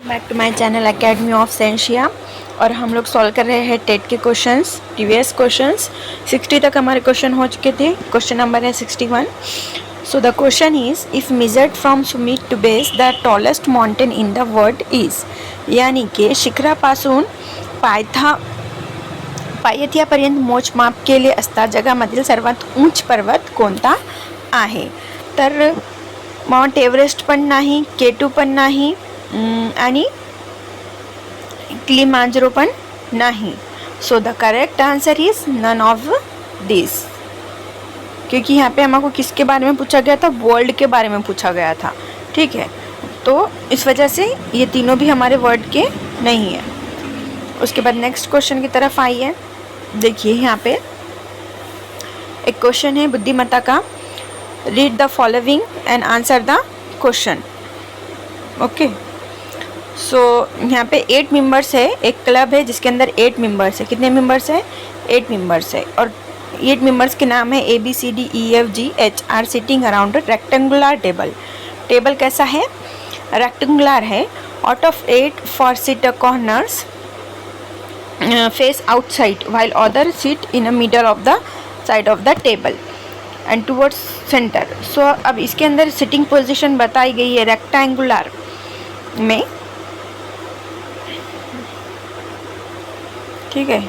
Back to my channel academy of सेंशिया। और हम लोग सॉल्व कर रहे हैं टेट के क्वेश्चंस, प्रीवियस क्वेश्चंस। 60 तक हमारे क्वेश्चन हो चुके थे। क्वेश्चन नंबर है 61। So the question is if measured from summit to base the tallest mountain in the world is, यानी कि शिखरापासून पायथ्यापर्यंत मोजमाप केले असता जगामधील सर्वात उंच पर्वत कोणता आहे? तर माउंट एव्हरेस्ट पण नाही, K2 पण नाही आणि किलिमांजारो पण नहीं। So the correct answer is none of this, क्योंकि यहाँ पे हमको किसके बारे में पूछा गया था? वर्ल्ड के बारे में पूछा गया था। ठीक है, तो इस वजह से ये तीनों भी हमारे वर्ल्ड के नहीं है। उसके बाद नेक्स्ट क्वेश्चन की तरफ आइए। देखिए यहाँ पे एक क्वेश्चन है बुद्धिमत्ता का। Read the following and answer the question. Okay, so यहाँ पे 8 मेंबर्स है। एक क्लब है जिसके अंदर 8 मेंबर्स है। कितने मेंबर्स है? 8 मेंबर्स है। और 8 मेंबर्स के नाम है ABCDEFGH are sitting around rectangular table. Table कैसा है? रेक्टेंगुलर है। Out of 8 4 sit corners face outside while other sit in the middle of the side of the table and towards center। सो अब इसके अंदर सिटिंग पोजीशन बताई गई है rectangular में। ठीक है,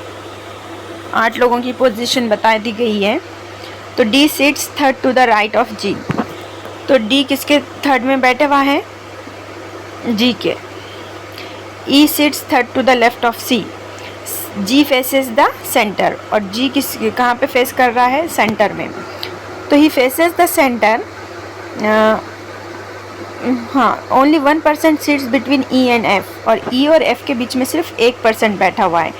8 लोगों की पोजीशन बता दी गई है। तो D sits third to the right of G। तो D किसके थर्ड में बैठा हुआ है? G के। E sits third to the left of C। G faces the centre और G कहाँ पे फेस कर रहा है? सेंटर में। तो ही फेसेस द सेंटर। हाँ, only 1% seats between E and F, और E और F के बीच में सिर्फ 1% बैठा हुआ है।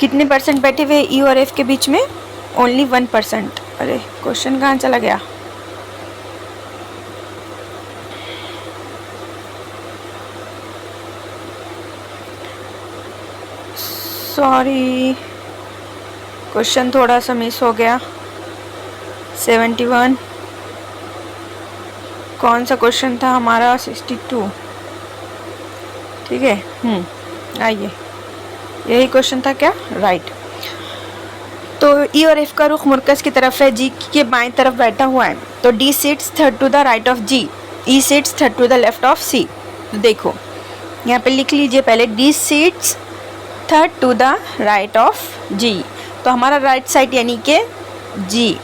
कितने परसेंट बैठे हुए E और F के बीच में? ओनली 1%। अरे क्वेश्चन कहाँ चला गया? सॉरी, क्वेश्चन थोड़ा सा मिस हो गया। 71 कौन सा क्वेश्चन था हमारा? 62। ठीक है, आइए, यही क्वेश्चन था क्या? राइट। तो E और F का रुख मरकज़ की तरफ है, G के बाएं तरफ बैठा हुआ है। तो D sits third to the right of G, E sits third to the left of C। तो देखो यहाँ पे लिख लीजिए पहले, D sits third to the right of G। तो हमारा राइट साइड यानी कि G,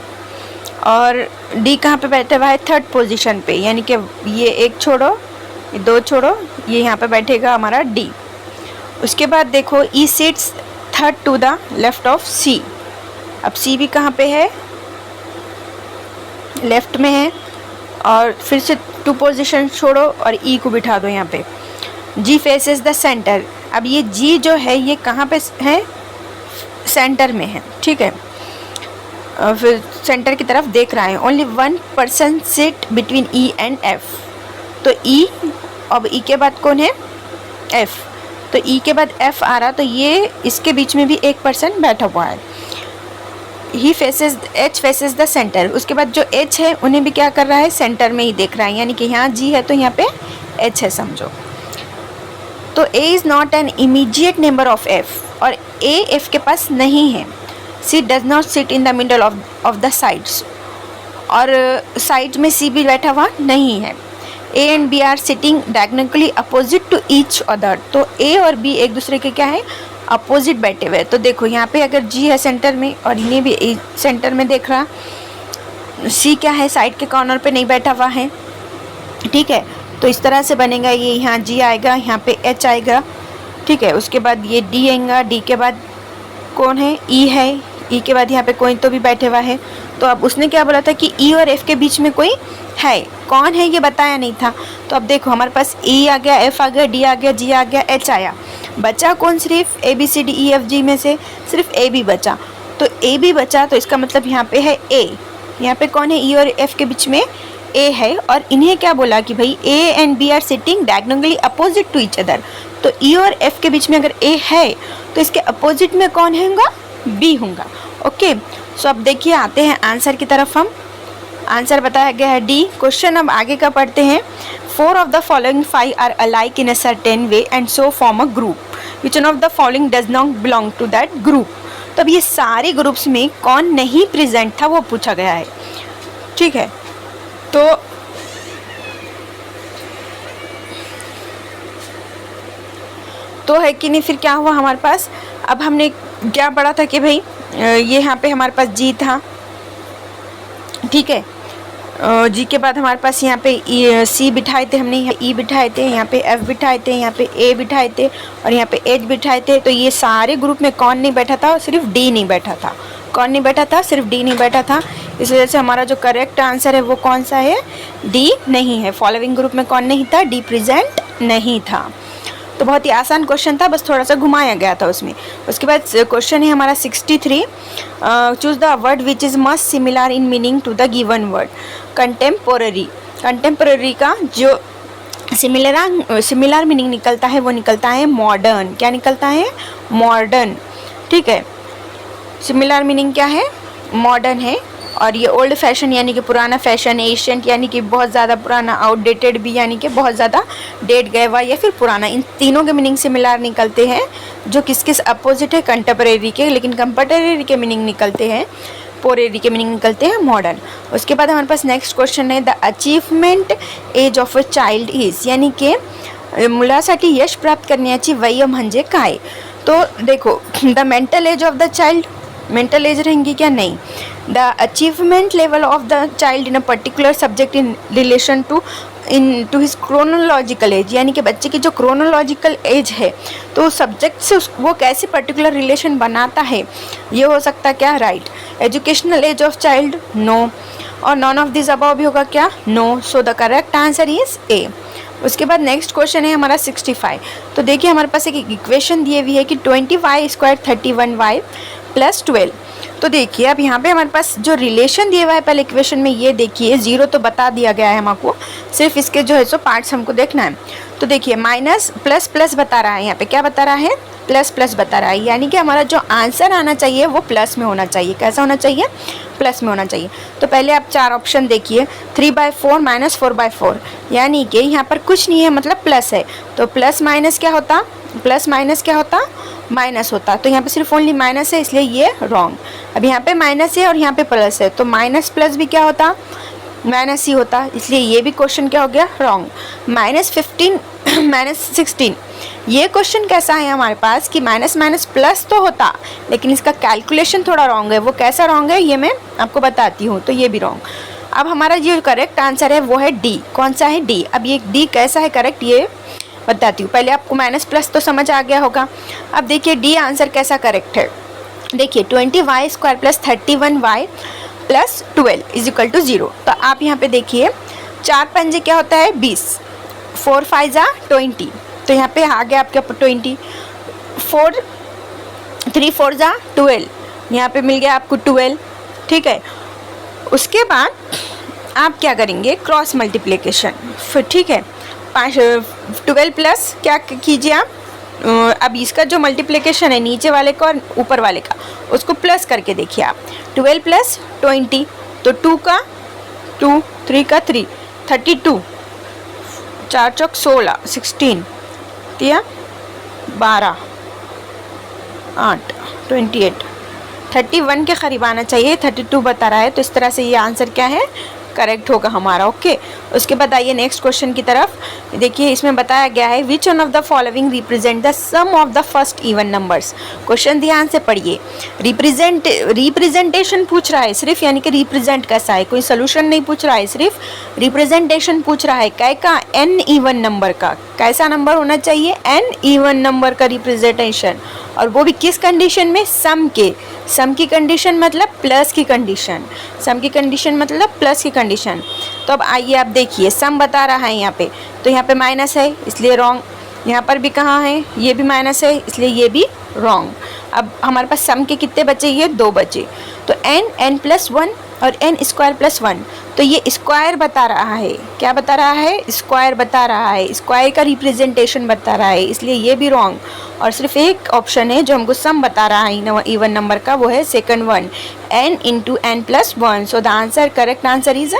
और D कहाँ पे बैठा हुआ है? थर्ड पोजीशन पे, यानी कि ये एक छोड़ो, ये 2 छोड़ो, ये यहाँ पे बैठेगा हमारा D। उसके बाद देखो E sits third to the left of C। अब C भी कहाँ पे है? लेफ्ट में है। और फिर से 2 पोजीशन छोड़ो और E को बिठा दो यहाँ पे। G faces the centre. अब ये G जो है ये कहाँ पे है? सेंटर में है। ठीक है, फिर सेंटर की तरफ देख रहा है। Only 1% seat between E and F। तो E, अब E के बाद कौन है? F। तो E के बाद F आ रहा, तो ये इसके बीच में भी 1% बैठा हुआ है। H faces the centre. उसके बाद जो H है उन्हें भी क्या कर रहा है? सेंटर में ही देख रहा है, यानी कि यहाँ G है तो यहाँ पे H है समझो। तो A is not an immediate neighbour of F, और A F के पास नहीं है। C does not sit in the middle of the sides, और साइड में C भी बैठा हुआ नहीं है। A and B are sitting diagonally opposite to each other. तो A और B एक दूसरे के क्या है? अपोजिट बैठे हुए। तो देखो यहाँ पे अगर G है सेंटर में और इन्हें भी सेंटर में देख रहा, C क्या है? साइड के कॉर्नर पे नहीं बैठा हुआ है। ठीक है, तो इस तरह से बनेगा। ये यहाँ G आएगा, यहाँ पे H आएगा। ठीक है, उसके बाद ये D आएगा। D के बाद कौन है? E है। E के बाद यहाँ पे कोई तो भी बैठे हुआ है। तो अब उसने क्या बोला था कि E और F के बीच में कोई है। कौन है ये बताया नहीं था। तो अब देखो हमारे पास E आ गया, F आ गया, D आ गया, G आ गया, H आया। बचा कौन? सिर्फ ABCDEFG में से सिर्फ AB बचा। तो AB बचा, तो इसका मतलब यहाँ पे है A। यहाँ पे कौन है? E और F के बीच में A है। और इन्हें क्या बोला कि भाई A and B are sitting diagonally opposite to each other. तो E और F के बीच में अगर A है तो इसके अपोजिट में कौन होगा? B होगा। ओके, सो अब देखिए आते हैं आंसर की तरफ। हम आंसर बताया गया है डी। क्वेश्चन अब आगे का पढ़ते हैं। 4 of the following 5 are alike in a certain way and so form a group. Which one of the following does not belong to that group? तो अब ये सारे ग्रुप्स में कौन नहीं प्रेजेंट था वो पूछा गया है, ठीक है। तो है कि नहीं, फिर क्या हुआ हमारे पास, अब हमने क्या पढ़ा था कि भाई ये यहाँ पे हमारे पास जी था, ठीक है। जी के बाद हमारे पास यहाँ पे सी बिठाए थे हमने, यहाँ ई बिठाए थे, यहाँ पे एफ बिठाए थे, यहाँ पे ए बिठाए थे और यहाँ पे एच बिठाए थे। तो ये सारे ग्रुप में कौन नहीं बैठा था, सिर्फ डी नहीं बैठा था। कौन नहीं बैठा था, सिर्फ डी नहीं बैठा था। इस वजह से हमारा जो करेक्ट आंसर है वो कौन सा है, डी नहीं है। फॉलोइंग ग्रुप में कौन नहीं था, डी प्रेजेंट नहीं था। तो बहुत ही आसान क्वेश्चन था, बस थोड़ा सा घुमाया गया था उसमें। उसके बाद क्वेश्चन है हमारा 63, choose the word which is must similar in meaning to the given word. Contemporary, contemporary का जो सिमिलर मीनिंग निकलता है वो निकलता है मॉडर्न। क्या निकलता है, मॉडर्न, ठीक है। सिमिलर मीनिंग क्या है, मॉडर्न है। और ये ओल्ड फैशन यानी कि पुराना फैशन, एशियंट यानी कि बहुत ज़्यादा पुराना, आउटडेटेड भी यानी कि बहुत ज़्यादा डेट गया हुआ या फिर पुराना। इन तीनों के मीनिंग सिमिलर निकलते हैं, जो किस अपोजिट है, कंटेम्परेरी के। लेकिन कंटेम्परेरी के मीनिंग निकलते हैं, पोरेरी के मीनिंग निकलते हैं मॉडर्न। उसके बाद हमारे पास नेक्स्ट क्वेश्चन है, the achievement age of a child is, यानी कि मुलासाठी यश प्राप्त करण्याची वय म्हणजे काय। तो देखो, the mental age of the child, mental age रहेंगी क्या, नहीं। The achievement level of the child in a particular subject in relation to his chronological age, यानी कि बच्चे की जो क्रोनोलॉजिकल एज है तो सब्जेक्ट से वो कैसे पर्टिकुलर रिलेशन बनाता है, ये हो सकता है क्या, right. Educational age of child, no. और नॉन ऑफ दिस अबव भी होगा क्या, no. So the correct answer is A. उसके बाद नेक्स्ट क्वेश्चन है हमारा 65। तो देखिए हमारे पास एक इक्वेशन दी हुई है कि 20y² 31y + 12। तो देखिए अब यहाँ पे हमारे पास जो रिलेशन दिया हुआ है पहले इक्वेशन में, ये देखिए, जीरो तो बता दिया गया है हमको, सिर्फ इसके जो है सो पार्ट्स हमको देखना है। तो देखिए माइनस प्लस प्लस बता रहा है, यहाँ पे क्या बता रहा है, प्लस प्लस बता रहा है, यानी कि हमारा जो आंसर आना चाहिए वो प्लस में होना चाहिए। कैसा होना चाहिए, प्लस में होना चाहिए। तो पहले आप 4 ऑप्शन देखिए, 3/4 - 4/4, यानी कि यहाँ पर कुछ नहीं है, मतलब प्लस है। तो प्लस माइनस क्या होता, प्लस माइनस क्या होता, माइनस होता। तो यहाँ पे सिर्फ ओनली माइनस है, इसलिए ये रॉन्ग। अब यहाँ पे माइनस है और यहाँ पे प्लस है, तो माइनस प्लस भी क्या होता, माइनस ही होता, इसलिए ये भी क्वेश्चन क्या हो गया, रॉन्ग। -15 -16, ये क्वेश्चन कैसा है हमारे पास कि माइनस माइनस प्लस तो होता, लेकिन इसका कैलकुलेशन थोड़ा रॉन्ग है। वो कैसा रॉन्ग है ये मैं आपको बताती हूँ, तो ये भी रॉन्ग। अब हमारा जो करेक्ट आंसर है वो है डी। कौन सा है, डी। अब ये डी कैसा है करेक्ट, ये बताती हूँ। पहले आपको माइनस प्लस तो समझ आ गया होगा। अब देखिए डी आंसर कैसा करेक्ट है, देखिए 20y² + 31y + 12 = 0। तो आप यहाँ पे देखिए 4 पंजे क्या होता है, 20, 4 5 20, तो यहाँ पे आ गया आपके 20, 3 4 12, यहाँ पे मिल गया आपको 12, ठीक है। उसके बाद आप क्या करेंगे, क्रॉस मल्टीप्लिकेशन, फिर ठीक है। 12 प्लस क्या कीजिए आप, अब इसका जो मल्टीप्लिकेशन है नीचे वाले का और ऊपर वाले का, उसको प्लस करके देखिए आप। 12 + 20, तो 2 का 2, 3 का 3, 32, 4 चौक 16, 16, 12, 8, 28, 31 के करीब आना चाहिए, 32 बता रहा है। तो इस तरह से ये आंसर क्या है, करेक्ट होगा हमारा, ओके। उसके बाद आइए नेक्स्ट क्वेश्चन की तरफ। देखिए इसमें बताया गया है, which one of the following represent the sum of the first even numbers. Question ध्यान से पढ़िए, रिप्रेजेंटेशन पूछ रहा है सिर्फ, यानी कि रिप्रेजेंट कैसा है, कोई सोल्यूशन नहीं पूछ रहा है, सिर्फ रिप्रेजेंटेशन पूछ रहा है। कै का, एन इवन नंबर का। कैसा नंबर होना चाहिए, एन इवन नंबर का रिप्रेजेंटेशन, और वो भी किस कंडीशन में, सम के। सम की कंडीशन मतलब प्लस की कंडीशन, सम की कंडीशन मतलब प्लस की कंडीशन। तो अब आइए आप देखिए, सम बता रहा है यहाँ पे, तो यहाँ पे माइनस है इसलिए रॉन्ग। यहाँ पर भी कहाँ है, ये भी माइनस है इसलिए ये भी रॉन्ग। अब हमारे पास सम के कितने बचे, ये 2 बचे। तो n + 1 और n² + 1, तो ये स्क्वायर बता रहा है। क्या बता रहा है, स्क्वायर बता रहा है, स्क्वायर का रिप्रेजेंटेशन बता रहा है, इसलिए ये भी रॉन्ग। और सिर्फ एक ऑप्शन है जो हमको सम बता रहा है इवन नंबर का, वो है second one, n × n + 1। So the answer, correct answer is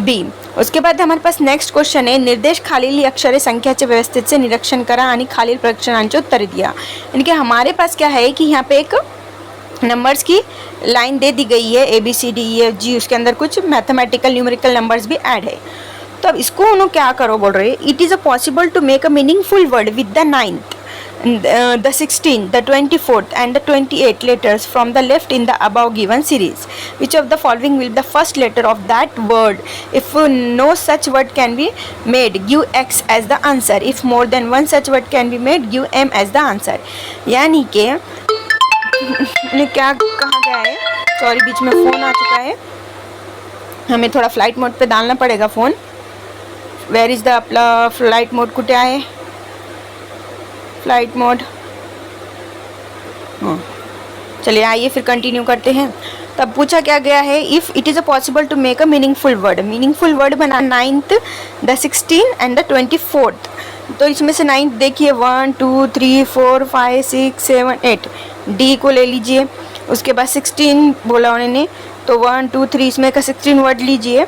B. उसके बाद हमारे पास नेक्स्ट क्वेश्चन है, निर्देश खालील अक्षरे संख्याचे व्यवस्थित से निरीक्षण करा आणि खालील प्रश्नांचे उत्तर दिया। यानी कि हमारे पास क्या है कि यहाँ पे एक नंबर्स की लाइन दे दी गई है ABCDEFG, उसके अंदर कुछ मैथमेटिकल न्यूमेरिकल नंबर्स भी ऐड है। तो अब इसको उन्होंने क्या करो बोल रहे हैं, it is a possible to make a meaningful word with the 9th, the 16th, the 24th and the 28th letters from the left in the above given series. Which of the following will be the first letter of that word? If no such word can be made, give X as the answer. If more than one such word can be made, give M as the answer. यानी कि क्या कहा गया है, sorry बीच में phone आ चुका है, हमें थोड़ा फ्लाइट मोड पे डालना पड़ेगा फ़ोन। वेयर इज़ द आपला फ्लाइट मोड कुठे आहे, फ्लाइट मोड, चलिए आइए फिर कंटिन्यू करते हैं। तब पूछा क्या गया है, if it is a possible to make a meaningful word बना 9th, the 16th and the 24th। तो इसमें से 9th देखिए 1 2 3 4 5 6 7 8, डी को ले लीजिए। उसके बाद 16 बोला उन्होंने, तो 1 2 3 इसमें का 16 वर्ड लीजिए,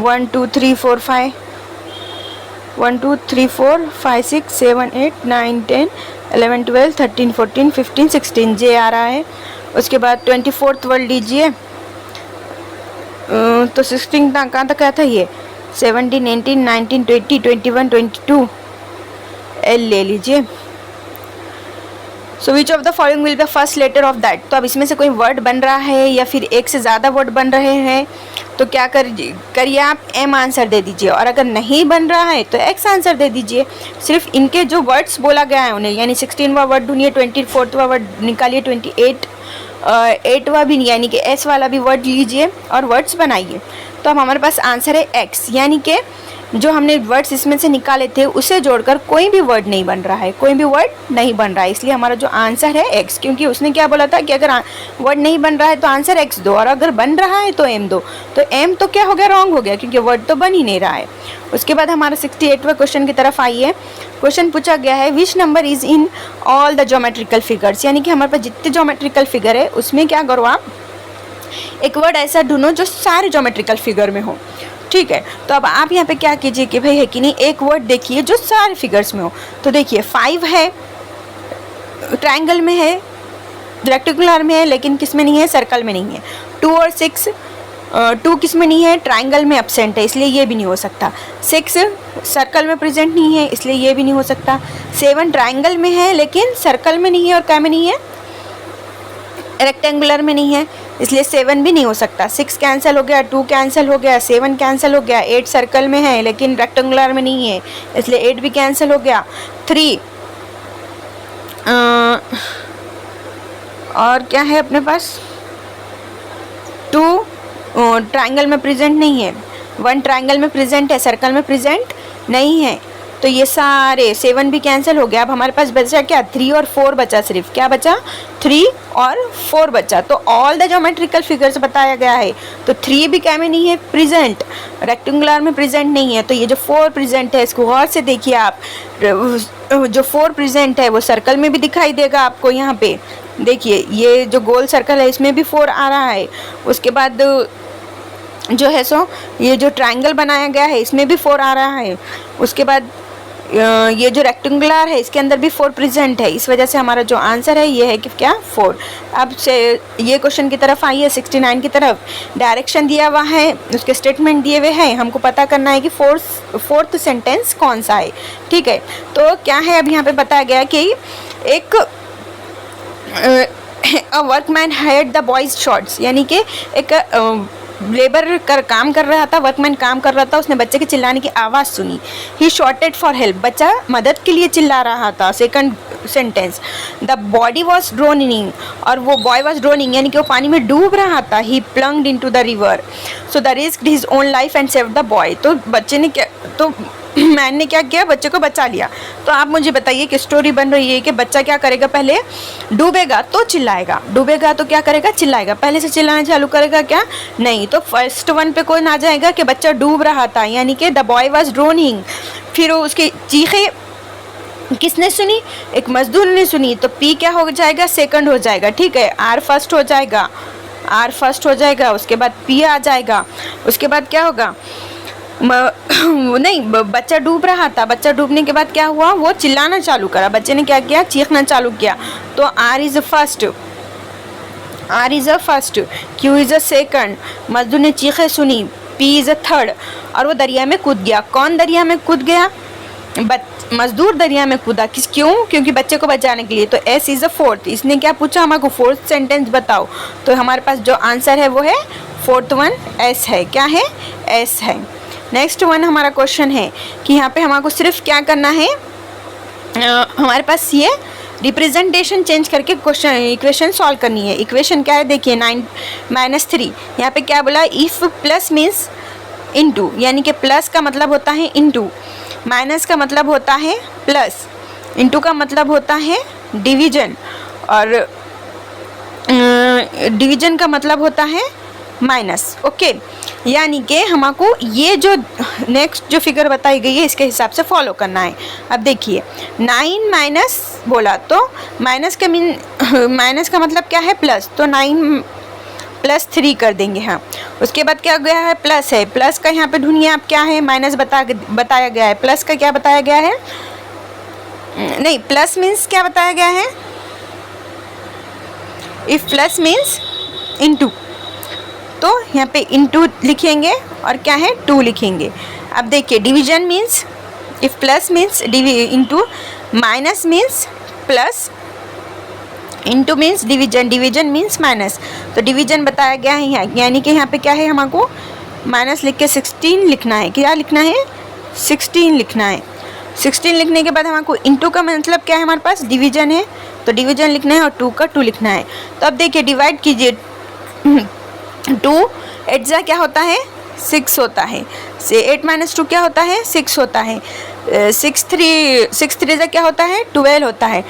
1 2 3 4 5 1 2 3 4 5 6 7 8 9 10 11 12 13 14 15 16 जे आ रहा है। उसके बाद 24th वर्ड लीजिए, तो 16 कहाँ तक आया था ये, 17 18 19 20 21 22 एल ले लीजिए। So which of the following will be the first letter of that. तो अब इसमें से कोई वर्ड बन रहा है या फिर एक से ज़्यादा वर्ड बन रहे हैं, तो क्या करिए आप एम आंसर दे दीजिए, और अगर नहीं बन रहा है तो एक्स आंसर दे दीजिए। सिर्फ इनके जो वर्ड्स बोला गया है उन्हें, यानी 16वां वर्ड ढूंढिए, 24वां वर्ड निकालिए, 8वां भी यानी कि एस वाला भी वर्ड लीजिए और वर्ड्स बनाइए। तो अब हमारे पास आंसर है एक्स, यानी कि जो हमने वर्ड्स इसमें से निकाले थे उसे जोड़कर कोई भी वर्ड नहीं बन रहा है, कोई भी वर्ड नहीं बन रहा है, इसलिए हमारा जो आंसर है एक्स। क्योंकि उसने क्या बोला था कि अगर वर्ड नहीं बन रहा है तो आंसर एक्स दो, और अगर बन रहा है तो एम दो। तो एम तो क्या हो गया, रॉन्ग हो गया, क्योंकि वर्ड तो बन ही नहीं रहा है। उसके बाद हमारा 68वां क्वेश्चन की तरफ आइए। क्वेश्चन पूछा गया है, which number is in all the geometrical figures. यानी कि हमारे पास जितने ज्योमेट्रिकल फिगर है उसमें क्या करो आप, एक वर्ड ऐसा ढूंढो जो सारे ज्योमेट्रिकल फिगर में हो। ठीक है, तो अब आप यहाँ पे क्या कीजिए कि भाई है कि नहीं, एक वर्ड देखिए जो सारे फिगर्स में हो। तो देखिए 5 है, ट्रायंगल में है, रेक्टेंगुलर में है, लेकिन किस में नहीं है, सर्कल में नहीं है। 2 और 6, 2 किस में नहीं है, ट्रायंगल में एब्सेंट है, इसलिए ये भी नहीं हो सकता। 6 सर्कल में प्रेजेंट नहीं है, इसलिए ये भी नहीं हो सकता। 7 ट्रायंगल में है लेकिन सर्कल में नहीं है, और क्या में नहीं है, रेक्टेंगुलर में नहीं है, इसलिए 7 भी नहीं हो सकता। 6 कैंसिल हो गया, 2 कैंसिल हो गया, 7 कैंसिल हो गया। 8 सर्कल में है लेकिन रेक्टेंगुलर में नहीं है, इसलिए 8 भी कैंसिल हो गया। 3 और क्या है अपने पास, 2 ट्रायंगल में प्रेजेंट नहीं है, 1 ट्रायंगल में प्रेजेंट है, सर्कल में प्रेजेंट नहीं है, तो ये सारे 7 भी कैंसिल हो गया। अब हमारे पास बचा क्या, 3 और 4 बचा, सिर्फ क्या बचा, 3 और 4 बचा। तो ऑल द ज्योमेट्रिकल फिगर्स बताया गया है, तो 3 भी क्या में नहीं है, प्रेजेंट, रेक्टेंगुलर में प्रेजेंट नहीं है। तो ये जो 4 प्रेजेंट है इसको गौर से देखिए आप, जो 4 प्रेजेंट है वो सर्कल में भी दिखाई देगा आपको। यहाँ पे देखिए ये जो गोल सर्कल है इसमें भी 4 आ रहा है। उसके बाद जो है सो ये जो ट्रायंगल बनाया गया है इसमें भी 4 आ रहा है। उसके बाद ये जो रेक्टेंगुलर है इसके अंदर भी 4 प्रेजेंट है, इस वजह से हमारा जो आंसर है ये है कि क्या, 4। अब से ये क्वेश्चन की तरफ आइए, 69 की तरफ। डायरेक्शन दिया हुआ है, उसके स्टेटमेंट दिए हुए हैं, हमको पता करना है कि फोर्थ सेंटेंस कौन सा है। ठीक है, तो क्या है, अब यहाँ पे बताया गया कि एक workman hired the boys shorts, यानी कि एक लेबर काम कर रहा था, वर्कमैन काम कर रहा था, उसने बच्चे के चिल्लाने की आवाज़ सुनी। ही शॉर्टेड फॉर हेल्प, बच्चा मदद के लिए चिल्ला रहा था। Second sentence, the body was droning, और वो बॉय वॉज ड्रोनिंग यानी कि वो पानी में डूब रहा था। He plunged into the river, so the risked his own life and saved the boy. तो बच्चे ने क्या, तो मैन ने क्या किया, बच्चे को बचा लिया। तो आप मुझे बताइए कि स्टोरी बन रही है कि बच्चा क्या करेगा, पहले डूबेगा तो चिल्लाएगा, डूबेगा तो क्या करेगा, चिल्लाएगा। पहले से चिल्लाना चालू करेगा क्या, नहीं। तो फर्स्ट वन पे कौन आ जाएगा कि बच्चा डूब रहा था, यानी कि द बॉय वाज ड्रोनिंग। फिर उसकी चीखें किसने सुनी, एक मजदूर ने सुनी, तो पी क्या हो जाएगा, सेकंड हो जाएगा। ठीक है, आर फर्स्ट हो जाएगा, आर फर्स्ट हो जाएगा, उसके बाद पी आ जाएगा। उसके बाद क्या होगा, नहीं, बच्चा डूब रहा था, बच्चा डूबने के बाद क्या हुआ, वो चिल्लाना चालू करा, बच्चे ने क्या किया, चीखना चालू किया। तो R is first, R is a first, Q is a second, मजदूर ने चीखें सुनी, पी इज़ अ थर्ड, और वो दरिया में कूद गया। कौन दरिया में कूद गया, मजदूर दरिया में कूदा। किस, क्यों, क्योंकि बच्चे को बचाने के लिए। तो एस इज़ अ फोर्थ, इसने क्या पूछा, हमको फोर्थ सेंटेंस बताओ। तो हमारे पास जो आंसर है वो है फोर्थ वन, एस है। क्या है, एस है। नेक्स्ट वन हमारा क्वेश्चन है कि यहाँ पे हमको सिर्फ क्या करना है, हमारे पास ये रिप्रेजेंटेशन चेंज करके क्वेश्चन इक्वेशन सॉल्व करनी है। इक्वेशन क्या है, देखिए 9 - 3, यहाँ पे क्या बोला, इफ़ प्लस मीन्स इनटू, यानी कि प्लस का मतलब होता है इनटू, माइनस का मतलब होता है प्लस, इनटू का मतलब होता है डिवीजन, और डिवीजन का मतलब होता है माइनस। ओके, यानी कि हमको ये जो नेक्स्ट जो फिगर बताई गई है इसके हिसाब से फॉलो करना है। अब देखिए 9 माइनस बोला तो माइनस का मतलब क्या है, प्लस, तो 9 + 3 कर देंगे। हाँ, उसके बाद क्या गया है, प्लस है, प्लस का यहाँ पे ढूंढिए आप क्या है, माइनस बताया गया है, प्लस का क्या बताया गया है, नहीं, प्लस मीन्स क्या बताया गया है, इफ प्लस मीन्स इनटू, तो यहाँ पे इनटू लिखेंगे और क्या है 2 लिखेंगे। अब देखिए division means, if plus means into, minus means plus, into means division, division means minus. तो डिवीजन बताया गया है यहाँ, यानी कि यहाँ पे क्या है, हमको माइनस लिख के 16 लिखना है। क्या लिखना है, 16 लिखना है। 16 लिखने के बाद हमको इनटू का मतलब क्या है, हमारे पास डिवीजन है, तो डिवीजन लिखना है, और 2 का 2 लिखना है। तो अब देखिए डिवाइड कीजिए, 2 8 जा क्या होता है, 6 होता है, से 8 - 2 क्या होता है, 6 होता है, 6 3 जा क्या होता है, 12 होता है,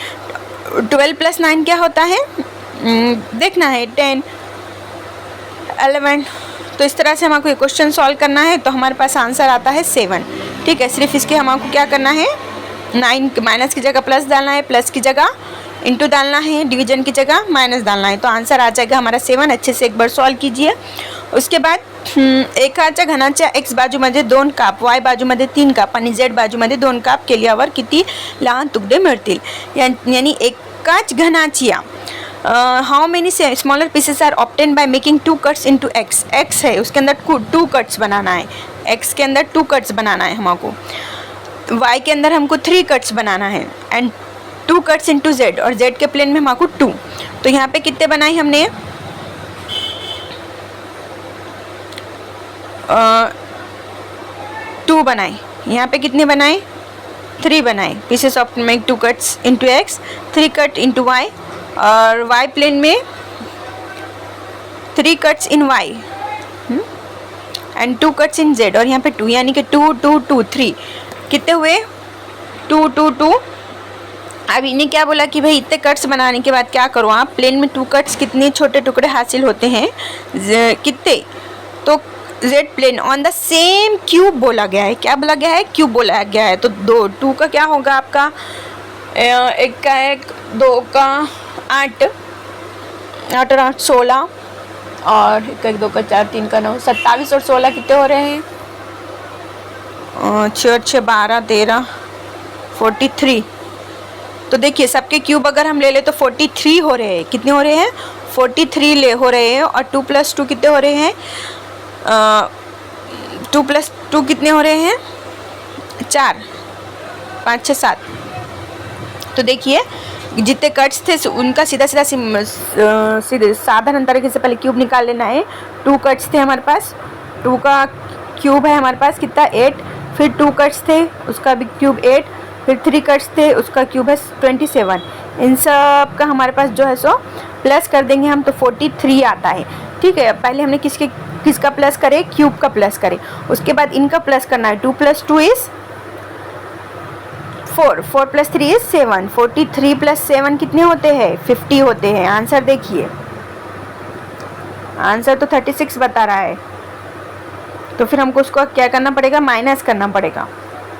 12 + 9 क्या होता है, देखना है 10 11। तो इस तरह से हमको ये क्वेश्चन सॉल्व करना है। तो हमारे पास आंसर आता है 7। ठीक है, सिर्फ इसके हमको क्या करना है, 9 माइनस की जगह प्लस डालना है, प्लस की जगह इनटू डालना है, डिवीजन की जगह माइनस डालना है। तो आंसर आ जाएगा हमारा 7। अच्छे से एक बार सॉल्व कीजिए। उसके बाद एकाच्या घनाच्या x बाजूमध्ये 2 काप, y बाजूमध्ये 3 काप आणि z बाजूमध्ये 2 काप केल्यावर किती लहान तुकडे मिळतील, यानी एकाच घनाच्या how many smaller pieces are obtain by making 2 cuts into x। x है, उसके अंदर 2 कट्स बनाना है, x के अंदर 2 कट्स बनाना है हमको, y के अंदर हमको 3 कट्स बनाना है, एंड 2 कट्स इनटू z, और z के प्लेन में हमको 2। तो यहाँ पे कितने बनाए हमने, 2 बनाए। यहाँ पे कितने बनाए, 3 बनाए। Pieces of make 2 cuts into x, 3 cut into y, और y प्लेन में 3 cuts in y and 2 cuts in z, और यहाँ पे 2, यानी कि 2 2 2 3 कितने हुए, 2 2 2। अब इन्हें क्या बोला कि भाई इतने कट्स बनाने के बाद क्या करो आप, प्लेन में 2 कट्स कितने छोटे टुकड़े हासिल होते हैं, कितने, तो z plane on the same cube बोला गया है। क्या बोला गया है, क्यूब बोला गया है। तो 2 का क्या होगा आपका, 1 का 1, 2 का 8, 8 और 8 16, और 1 2 का 4 3 का 9, 27 और 16 कितने हो रहे हैं, 6 6 12 13 43। तो देखिए सबके क्यूब अगर हम ले ले तो 43 हो रहे हैं। कितने हो रहे हैं, 43 हो रहे हैं, और 2 + 2 कितने हो रहे हैं, 2 + 2 कितने हो रहे हैं, 4 5 6 7। तो देखिए जितने कट्स थे उनका सीधा सीधे साधारण तरीके से पहले क्यूब निकाल लेना है। 2 कट्स थे हमारे पास, 2 का क्यूब है हमारे पास कितना, 8, फिर 2 कट्स थे उसका भी क्यूब 8, फिर 3 कट्स थे उसका क्यूब है 27। इन सब का हमारे पास जो है सो प्लस कर देंगे हम, तो 43 आता है। ठीक है, पहले हमने किसका प्लस करे, क्यूब का प्लस करे, उसके बाद इनका प्लस करना है। 2 + 2 इज 4, 4 + 3 इज 7, 43 + 7 कितने होते हैं, 50 होते हैं। आंसर देखिए, आंसर तो 36 बता रहा है, तो फिर हमको उसको क्या करना पड़ेगा, माइनस करना पड़ेगा।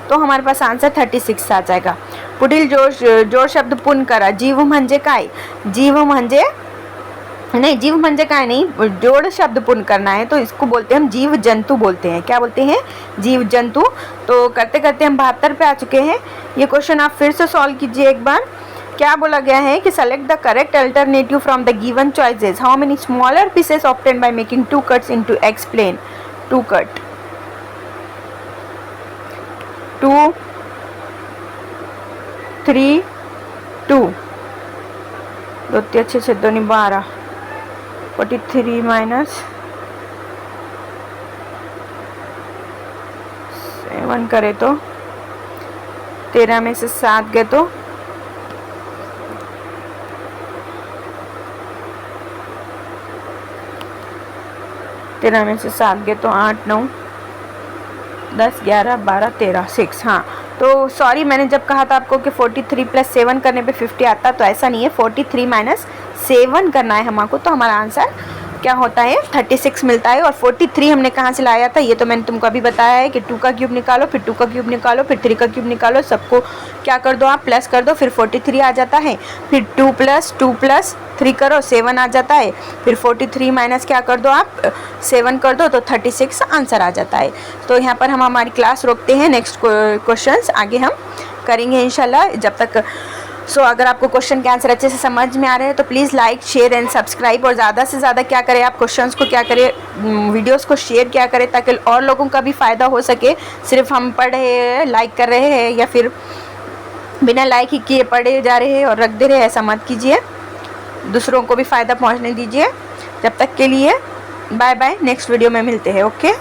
तो हमारे पास आंसर 36 आ जाएगा। पुढील जोड शब्द पुन्हा करा। जीव म्हणजे काय, जीव म्हणजे नहीं, जीव म्हणजे काय नहीं, जोड़ शब्द पूर्ण करना है तो इसको बोलते हैं हम जीव जंतु बोलते हैं। क्या बोलते हैं? जीव जंतु। तो करते करते हम 72 पे आ चुके हैं। ये क्वेश्चन आप फिर से सॉल्व कीजिए एक बार। क्या बोला गया है कि select the correct alternative from the given choices. How many smaller pieces obtain by making 2 cuts into explain. 2 cut, 2 3 2 2 3 6 2 12 43 minus 7 करे तो 13 में से 7 गए तो 13 में से 7 गए तो 8 9 10 11 12 13 6। हाँ, तो सॉरी, मैंने जब कहा था आपको कि 43 प्लस 7 करने पे 50 आता, तो ऐसा नहीं है। 43 माइनस 7 करना है हमको, तो हमारा आंसर क्या होता है? 36 मिलता है। और 43 हमने कहाँ से लाया था? ये तो मैंने तुमको अभी बताया है कि 2 का क्यूब निकालो, फिर 2 का क्यूब निकालो, फिर 3 का क्यूब निकालो, सबको क्या कर दो आप? प्लस कर दो, फिर 43 आ जाता है। फिर 2 प्लस 3 करो, 7 आ जाता है। फिर 43 माइनस क्या कर दो आप? 7 कर दो, तो 36 आंसर आ जाता है। तो यहाँ पर हम हमारी क्लास रोकते हैं। नेक्स्ट क्वेश्चंस आगे हम करेंगे इंशाल्लाह। जब तक अगर आपको क्वेश्चन के आंसर अच्छे से समझ में आ रहे हैं तो please like share and subscribe, और ज़्यादा से ज़्यादा क्या करें आप? क्वेश्चंस को क्या करें, वीडियोस को शेयर क्या करें, ताकि और लोगों का भी फ़ायदा हो सके। सिर्फ हम पढ़ रहे हैं, लाइक कर रहे हैं, या फिर बिना लाइक ही किए पढ़े जा रहे हैं और रख दे रहे हैं, ऐसा मत कीजिए। दूसरों को भी फ़ायदा पहुँचने दीजिए। जब तक के लिए बाय बाय, नेक्स्ट वीडियो में मिलते हैं। ओके।